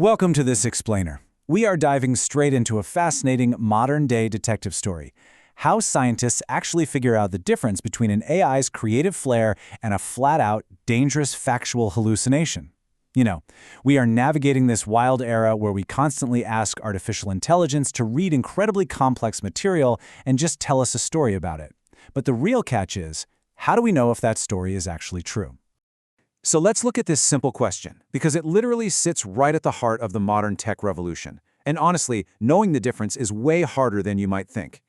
Welcome to this explainer. We are diving straight into a fascinating modern-day detective story. How scientists actually figure out the difference between an AI's creative flair and a flat-out, dangerous factual hallucination. We are navigating this wild era where we constantly ask artificial intelligence to read incredibly complex material and just tell us a story about it. But the real catch is, how do we know if that story is actually true? So let's look at this simple question, because it literally sits right at the heart of the modern tech revolution. And honestly, knowing the difference is way harder than you might think.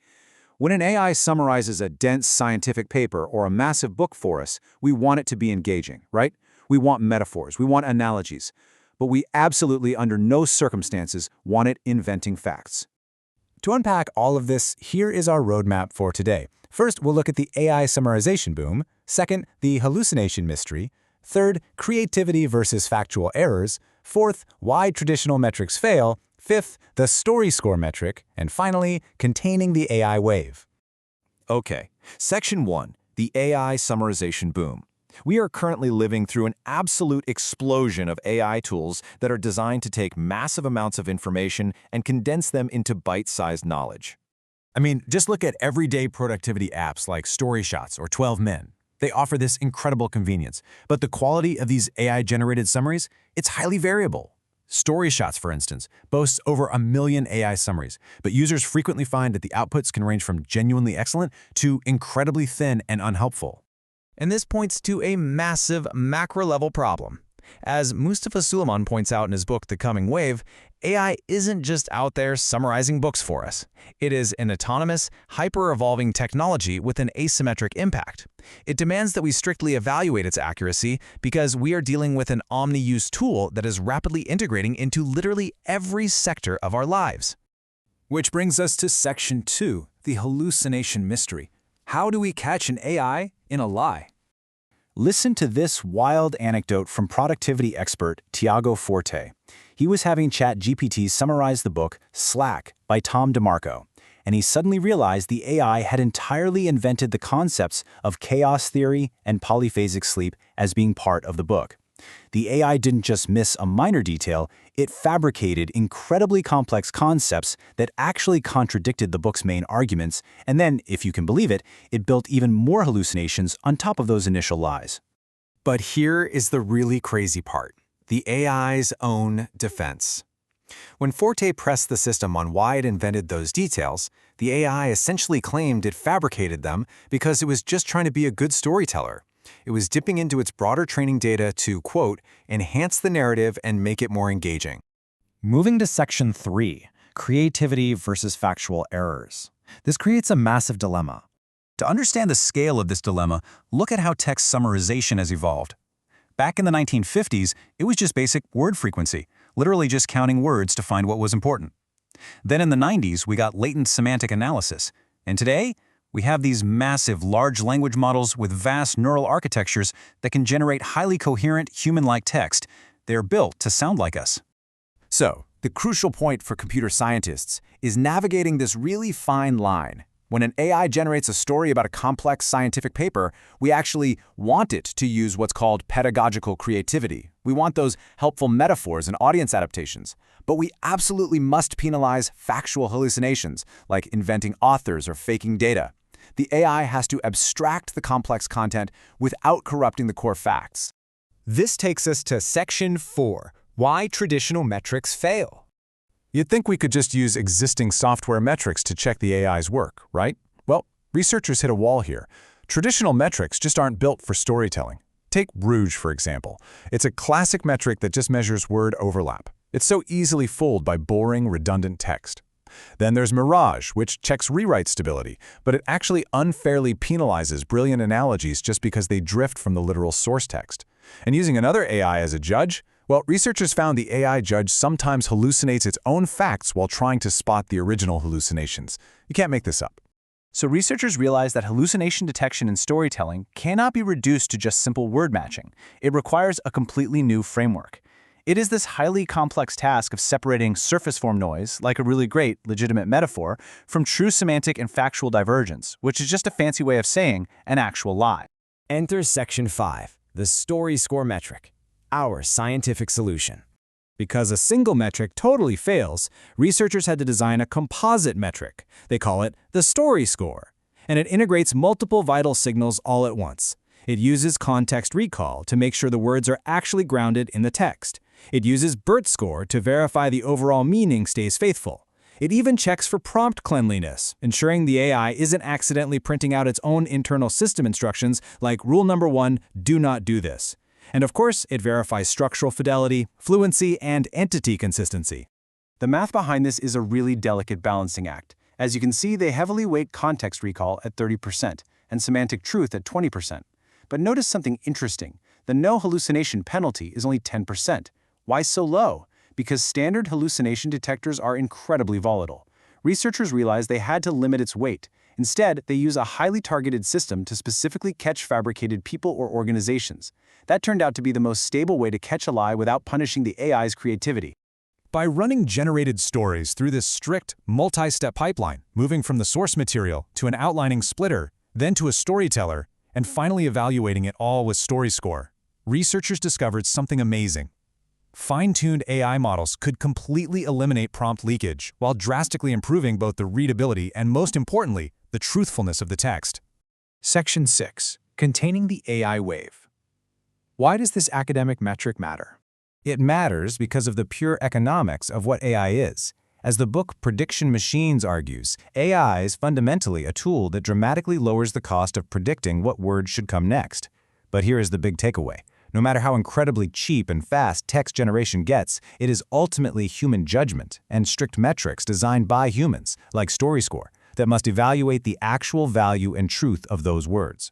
When an AI summarizes a dense scientific paper or a massive book for us, we want it to be engaging, right? We want metaphors, we want analogies, but we absolutely, under no circumstances, want it inventing facts. To unpack all of this, here is our roadmap for today. First, we'll look at the AI summarization boom. Second, the hallucination mystery. Third, creativity versus factual errors. Fourth, why traditional metrics fail. Fifth, the story score metric. And finally, containing the AI wave. Okay, Section 1, the AI summarization boom. We are currently living through an absolute explosion of AI tools that are designed to take massive amounts of information and condense them into bite-sized knowledge. Just look at everyday productivity apps like StoryShots or 12 Men. They offer this incredible convenience, but the quality of these AI-generated summaries, it's highly variable. StoryShots, for instance, boasts over 1 million AI summaries, but users frequently find that the outputs can range from genuinely excellent to incredibly thin and unhelpful. And this points to a massive macro-level problem. As Mustafa Suleiman points out in his book, The Coming Wave, AI isn't just out there summarizing books for us. It is an autonomous, hyper-evolving technology with an asymmetric impact. It demands that we strictly evaluate its accuracy because we are dealing with an omni-use tool that is rapidly integrating into literally every sector of our lives. Which brings us to Section 2, the hallucination mystery. How do we catch an AI in a lie? Listen to this wild anecdote from productivity expert Tiago Forte. He was having ChatGPT summarize the book Slack by Tom DeMarco, and he suddenly realized the AI had entirely invented the concepts of chaos theory and polyphasic sleep as being part of the book. The AI didn't just miss a minor detail, it fabricated incredibly complex concepts that actually contradicted the book's main arguments, and then, if you can believe it, it built even more hallucinations on top of those initial lies. But here is the really crazy part: the AI's own defense. When Forte pressed the system on why it invented those details, the AI essentially claimed it fabricated them because it was just trying to be a good storyteller. It was dipping into its broader training data to, quote, enhance the narrative and make it more engaging. Moving to Section 3, creativity versus factual errors. This creates a massive dilemma. To understand the scale of this dilemma, look at how text summarization has evolved. Back in the 1950s, it was just basic word frequency, literally just counting words to find what was important. Then in the 90s, we got latent semantic analysis. And today, we have these massive large language models with vast neural architectures that can generate highly coherent, human-like text. They're built to sound like us. So, the crucial point for computer scientists is navigating this really fine line. When an AI generates a story about a complex scientific paper, we actually want it to use what's called pedagogical creativity. We want those helpful metaphors and audience adaptations. But we absolutely must penalize factual hallucinations, like inventing authors or faking data. The AI has to abstract the complex content without corrupting the core facts. This takes us to Section 4, why traditional metrics fail. You'd think we could just use existing software metrics to check the AI's work, right? Well, researchers hit a wall here. Traditional metrics just aren't built for storytelling. Take Rouge, for example. It's a classic metric that just measures word overlap. It's so easily fooled by boring, redundant text. Then there's Mirage, which checks rewrite stability, but it actually unfairly penalizes brilliant analogies just because they drift from the literal source text. And using another AI as a judge? Well, researchers found the AI judge sometimes hallucinates its own facts while trying to spot the original hallucinations. You can't make this up. So researchers realized that hallucination detection in storytelling cannot be reduced to just simple word matching. It requires a completely new framework. It is this highly complex task of separating surface form noise, like a really great, legitimate metaphor, from true semantic and factual divergence, which is just a fancy way of saying an actual lie. Enter Section 5, the story score metric, our scientific solution. Because a single metric totally fails, researchers had to design a composite metric. They call it the story score. And it integrates multiple vital signals all at once. It uses context recall to make sure the words are actually grounded in the text. It uses BERT score to verify the overall meaning stays faithful. It even checks for prompt cleanliness, ensuring the AI isn't accidentally printing out its own internal system instructions like rule number 1, do not do this. And of course, it verifies structural fidelity, fluency, and entity consistency. The math behind this is a really delicate balancing act. As you can see, they heavily weight context recall at 30% and semantic truth at 20%. But notice something interesting. The no hallucination penalty is only 10%. Why so low? Because standard hallucination detectors are incredibly volatile. Researchers realized they had to limit its weight. Instead, they use a highly targeted system to specifically catch fabricated people or organizations. That turned out to be the most stable way to catch a lie without punishing the AI's creativity. By running generated stories through this strict, multi-step pipeline, moving from the source material to an outlining splitter, then to a storyteller, and finally evaluating it all with StoryScore, researchers discovered something amazing. Fine-tuned AI models could completely eliminate prompt leakage while drastically improving both the readability and, most importantly, the truthfulness of the text. Section 6. Containing the AI wave. Why does this academic metric matter? It matters because of the pure economics of what AI is. As the book Prediction Machines argues, AI is fundamentally a tool that dramatically lowers the cost of predicting what words should come next. But here is the big takeaway. No matter how incredibly cheap and fast text generation gets, it is ultimately human judgment and strict metrics designed by humans, like StoryScore, that must evaluate the actual value and truth of those words.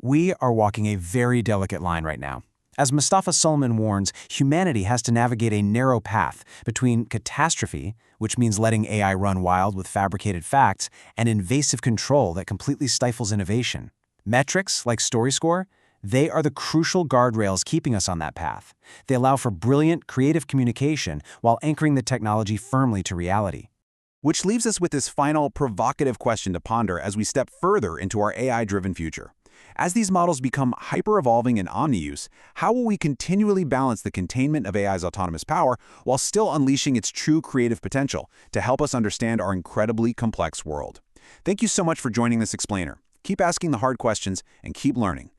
We are walking a very delicate line right now. As Mustafa Sulman warns, humanity has to navigate a narrow path between catastrophe, which means letting AI run wild with fabricated facts, and invasive control that completely stifles innovation. Metrics, like StoryScore, they are the crucial guardrails keeping us on that path. They allow for brilliant, creative communication while anchoring the technology firmly to reality. Which leaves us with this final, provocative question to ponder as we step further into our AI-driven future. As these models become hyper-evolving and omni-use, how will we continually balance the containment of AI's autonomous power while still unleashing its true creative potential to help us understand our incredibly complex world? Thank you so much for joining this explainer. Keep asking the hard questions and keep learning.